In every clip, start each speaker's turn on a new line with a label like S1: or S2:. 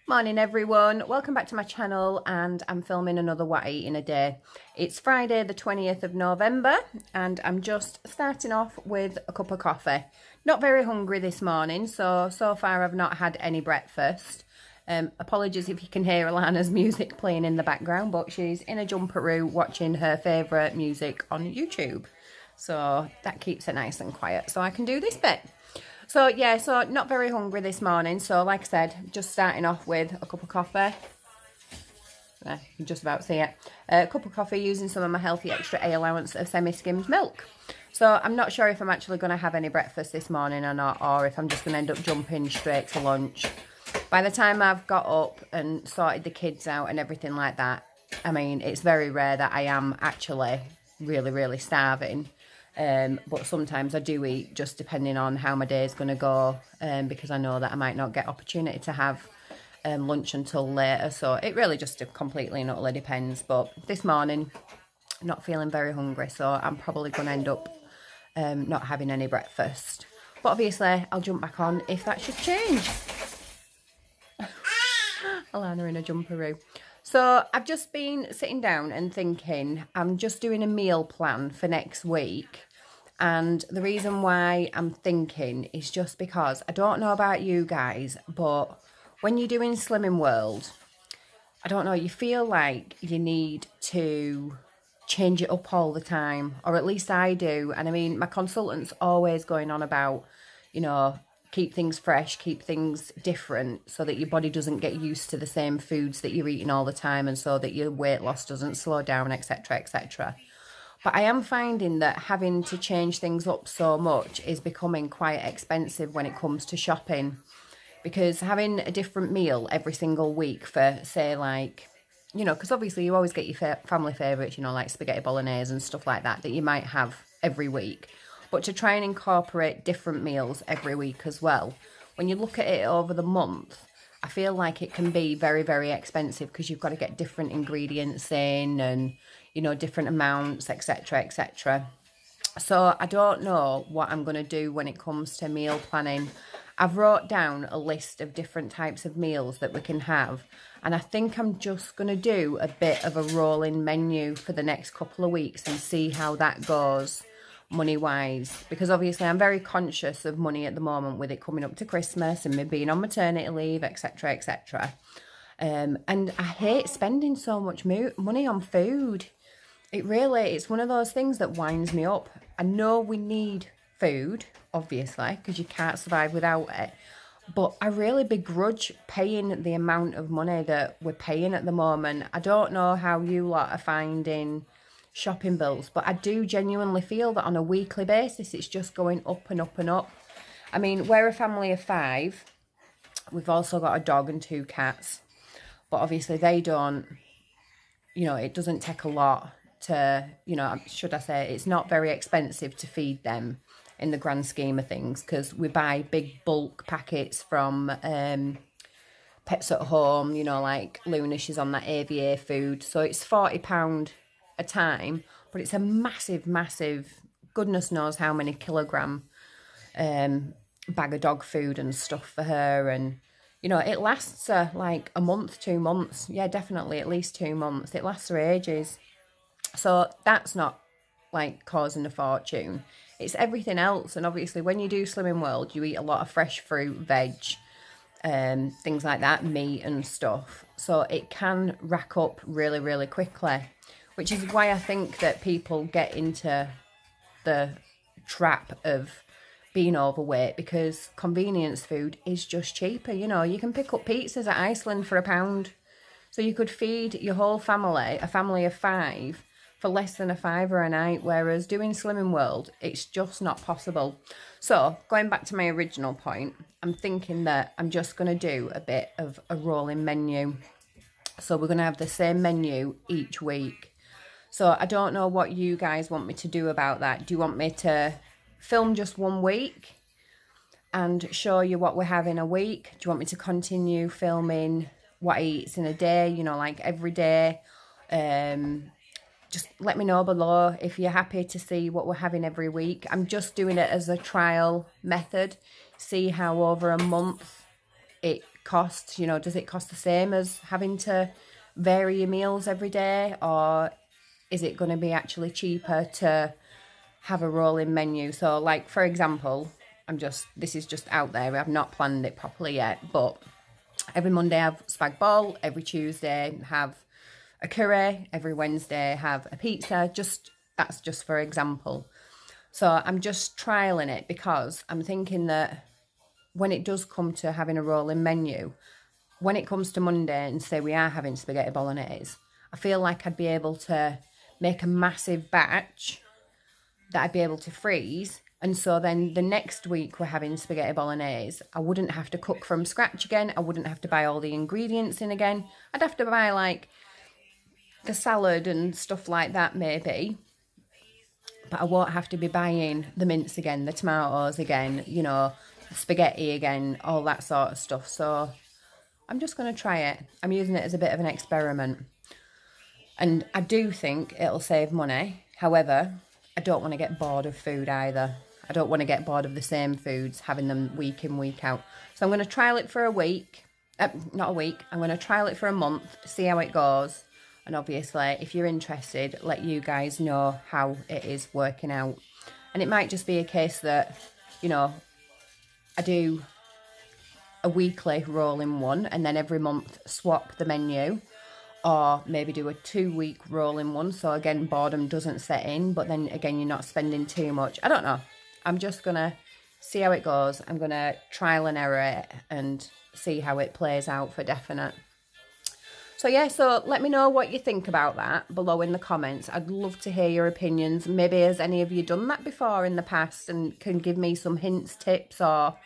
S1: Morning everyone, welcome back to my channel, and I'm filming another What I Eat in a Day. It's Friday the 20th of November and I'm just starting off with a cup of coffee. Not very hungry this morning, so far I've not had any breakfast. Apologies if you can hear Alana's music playing in the background, but she's in a jumperoo watching her favourite music on YouTube. So that keeps it nice and quiet so I can do this bit. So yeah, so not very hungry this morning. So like I said, just starting off with a cup of coffee. You can just about see it. A cup of coffee using some of my healthy extra A allowance of semi-skimmed milk. So I'm not sure if I'm actually going to have any breakfast this morning or not, or if I'm just going to end up jumping straight to lunch. By the time I've got up and sorted the kids out and everything like that, I mean, it's very rare that I am actually really starving. But sometimes I do eat, just depending on how my day is going to go, because I know that I might not get opportunity to have lunch until later. So it really just completely and utterly depends. But this morning, not feeling very hungry, so I'm probably going to end up not having any breakfast. But obviously, I'll jump back on if that should change. Alana in a jumperoo. So I've just been sitting down and thinking, I'm just doing a meal plan for next week. And the reason why I'm thinking is just because I don't know about you guys, but when you're doing Slimming World, I don't know, you feel like you need to change it up all the time, or at least I do. And I mean, my consultant's always going on about, you know, keep things fresh, keep things different so that your body doesn't get used to the same foods that you're eating all the time, and so that your weight loss doesn't slow down, etc, etc. But I am finding that having to change things up so much is becoming quite expensive when it comes to shopping, because having a different meal every single week for, say, like, you know, because obviously you always get your family favourites, you know, like spaghetti bolognese and stuff like that you might have every week. But to try and incorporate different meals every week as well, when you look at it over the month, I feel like it can be very expensive, because you've got to get different ingredients in and, you know, different amounts, etc, etc. So I don't know what I'm going to do when it comes to meal planning. I've wrote down a list of different types of meals that we can have, and I think I'm just going to do a bit of a rolling menu for the next couple of weeks and see how that goes money wise, because obviously I'm very conscious of money at the moment, with it coming up to Christmas and me being on maternity leave, etc etc. And I hate spending so much money on food. It's one of those things that winds me up. I know we need food, obviously, because you can't survive without it, but I really begrudge paying the amount of money that we're paying at the moment. I don't know how you lot are finding shopping bills, but I do genuinely feel that on a weekly basis it's just going up and up and up. I mean, we're a family of 5. We've also got a dog and 2 cats, but obviously they don't, you know, it doesn't take a lot to, you know, should I say, it's not very expensive to feed them in the grand scheme of things, because we buy big bulk packets from Pets at Home, you know, like Luna, she's on that AVA food, so it's £40 a time, but it's a massive, goodness knows how many kilogram bag of dog food and stuff for her. And you know, it lasts her like a month, 2 months, yeah, definitely at least 2 months. It lasts her ages. So that's not like causing a fortune. It's everything else. And obviously when you do Slimming World, you eat a lot of fresh fruit, veg, things like that, meat and stuff, so it can rack up really quickly, which is why I think that people get into the trap of being overweight, because convenience food is just cheaper. You know, you can pick up pizzas at Iceland for £1. So you could feed your whole family, a family of 5, for less than £5 a night, whereas doing Slimming World, it's just not possible. So going back to my original point, I'm thinking that I'm just going to do a bit of a rolling menu. So we're going to have the same menu each week. So I don't know what you guys want me to do about that. Do you want me to film just 1 week and show you what we're having a week? Do you want me to continue filming what I eat in a day, you know, like every day? Just let me know below if you're happy to see what we're having every week. I'm just doing it as a trial method. See how over a month it cost? You know, does it cost the same as having to vary your meals every day, or is it going to be actually cheaper to have a rolling menu? So like, for example, this is just out there, I've not planned it properly yet, but every Monday have spag bol, every Tuesday have a curry, every Wednesday have a pizza. That's just for example. So I'm just trialing it because I'm thinking that when it does come to having a rolling menu, when it comes to Monday and say we are having spaghetti bolognese, I feel like I'd be able to make a massive batch that I'd be able to freeze. And so then the next week we're having spaghetti bolognese, I wouldn't have to cook from scratch again. I wouldn't have to buy all the ingredients in again. I'd have to buy like the salad and stuff like that maybe. But I won't have to be buying the mince again, the tomatoes again, you know, spaghetti again, all that sort of stuff. So I'm just going to try it. I'm using it as a bit of an experiment. And I do think it'll save money. However, I don't want to get bored of food either. I don't want to get bored of the same foods, having them week in, week out. So I'm going to trial it for a week. Not a week. I'm going to trial it for a month, see how it goes. And obviously, if you're interested, let you guys know how it is working out. And it might just be a case that, you know, I do a weekly rolling one and then every month swap the menu. Or maybe do a 2-week rolling one. So again, boredom doesn't set in. But then again, you're not spending too much. I don't know. I'm just going to see how it goes. I'm going to trial and error it and see how it plays out for definite. So yeah, so let me know what you think about that below in the comments. I'd love to hear your opinions. Maybe has any of you done that before in the past and can give me some hints, tips, or,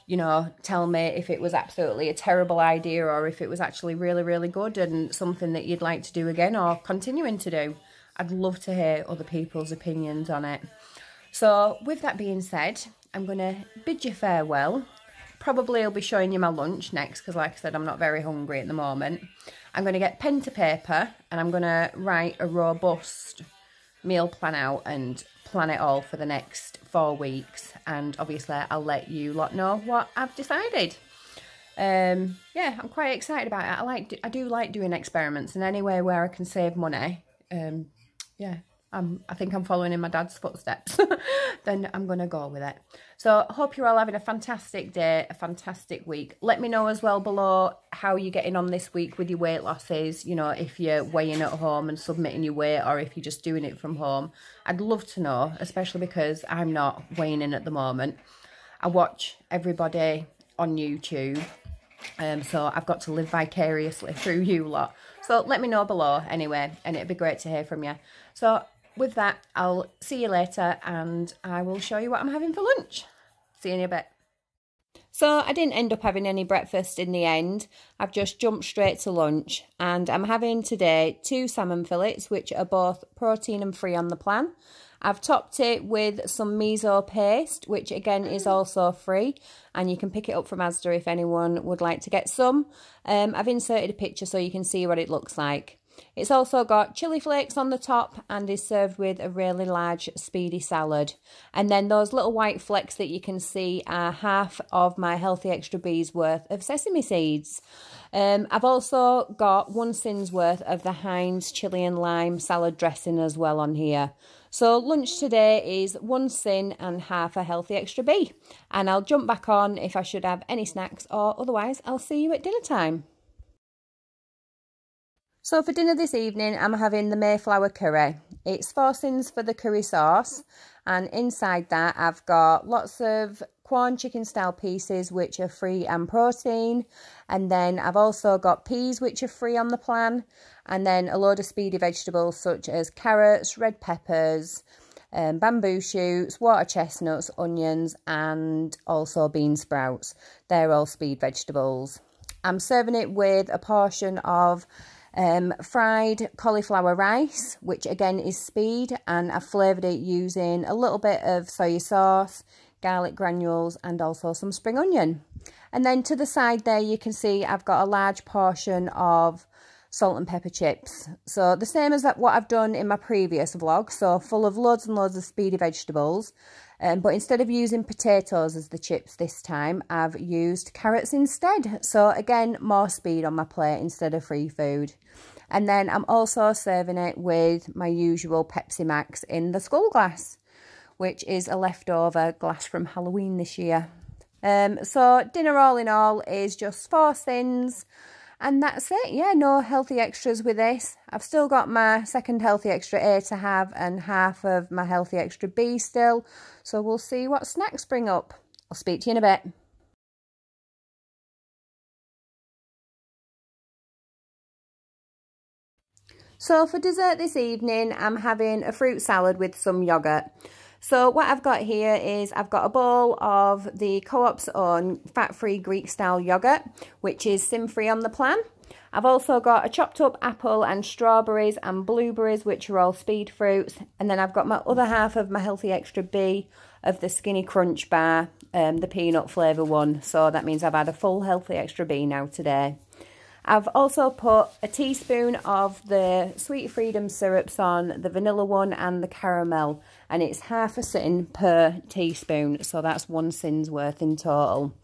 S1: you know, tell me if it was absolutely a terrible idea or if it was actually really, really good and something that you'd like to do again or continuing to do. I'd love to hear other people's opinions on it. So with that being said, I'm going to bid you farewell. Probably I'll be showing you my lunch next because, like I said, I'm not very hungry at the moment. I'm going to get pen to paper and I'm going to write a robust meal plan out and plan it all for the next 4 weeks. And obviously I'll let you lot know what I've decided. Yeah, I'm quite excited about it. I do like doing experiments, and anywhere where I can save money, yeah, I think I'm following in my dad's footsteps. Then I'm going to go with it. So I hope you're all having a fantastic day, a fantastic week. Let me know as well below how you're getting on this week with your weight losses. You know, if you're weighing at home and submitting your weight, or if you're just doing it from home. I'd love to know, especially because I'm not weighing in at the moment. I watch everybody on YouTube. So I've got to live vicariously through you lot. So let me know below anyway, and it'd be great to hear from you. So with that, I'll see you later and I will show you what I'm having for lunch. See you in a bit. So I didn't end up having any breakfast in the end. I've just jumped straight to lunch, and I'm having today 2 salmon fillets, which are both protein and free on the plan. I've topped it with some miso paste, which again is also free, and you can pick it up from Asda if anyone would like to get some. I've inserted a picture so you can see what it looks like. It's also got chili flakes on the top and is served with a really large speedy salad. And then those little white flecks that you can see are half of my Healthy Extra B's worth of sesame seeds. I've also got 1 sin's worth of the Heinz chili and lime salad dressing as well on here. So lunch today is 1 sin and half a Healthy Extra B. And I'll jump back on if I should have any snacks, or otherwise I'll see you at dinner time. So for dinner this evening, I'm having the Mayflower curry. It's 4 sins for the curry sauce, and inside that I've got lots of Quorn chicken style pieces, which are free and protein, and then I've also got peas, which are free on the plan, and then a load of speedy vegetables such as carrots, red peppers, bamboo shoots, water chestnuts, onions, and also bean sprouts. They're all speed vegetables. I'm serving it with a portion of fried cauliflower rice, which again is speed, and I've flavoured it using a little bit of soy sauce, garlic granules, and also some spring onion. And then to the side there you can see I've got a large portion of salt and pepper chips. So the same as what I've done in my previous vlog, so full of loads and loads of speedy vegetables. But instead of using potatoes as the chips this time, I've used carrots instead. So again, more speed on my plate instead of free food. And then I'm also serving it with my usual Pepsi Max in the skull glass, which is a leftover glass from Halloween this year. So dinner all in all is just 4 thins. And that's it. Yeah, no healthy extras with this. I've still got my second healthy extra A to have and half of my healthy extra B still. So we'll see what snacks bring up. I'll speak to you in a bit. So for dessert this evening, I'm having a fruit salad with some yoghurt. So what I've got here is I've got a bowl of the Co-op's own fat-free Greek-style yoghurt, which is sin-free on the plan. I've also got a chopped up apple and strawberries and blueberries, which are all speed fruits. And then I've got my other half of my healthy extra B of the Skinny Crunch bar, the peanut flavour one. So that means I've had a full healthy extra B now today. I've also put a teaspoon of the Sweet Freedom syrups on, the vanilla one and the caramel, and it's half a sin per teaspoon, so that's 1 sin's worth in total.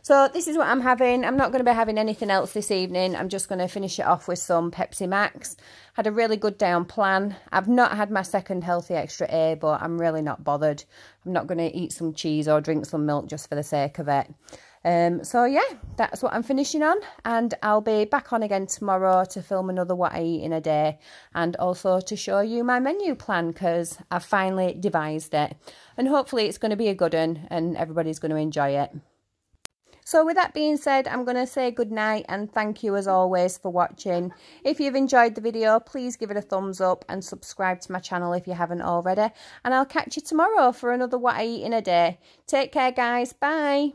S1: So this is what I'm having. I'm not going to be having anything else this evening. I'm just going to finish it off with some Pepsi Max. Had a really good day on plan. I've not had my second healthy extra A, but I'm really not bothered. I'm not going to eat some cheese or drink some milk just for the sake of it. So yeah, that's what I'm finishing on, and I'll be back on again tomorrow to film another what I eat in a day, and also to show you my menu plan, because I've finally devised it, and hopefully it's going to be a good one and everybody's going to enjoy it. So with that being said, I'm going to say good night and thank you as always for watching. If you've enjoyed the video, please give it a thumbs up and subscribe to my channel if you haven't already. And I'll catch you tomorrow for another what I eat in a day. Take care guys, bye.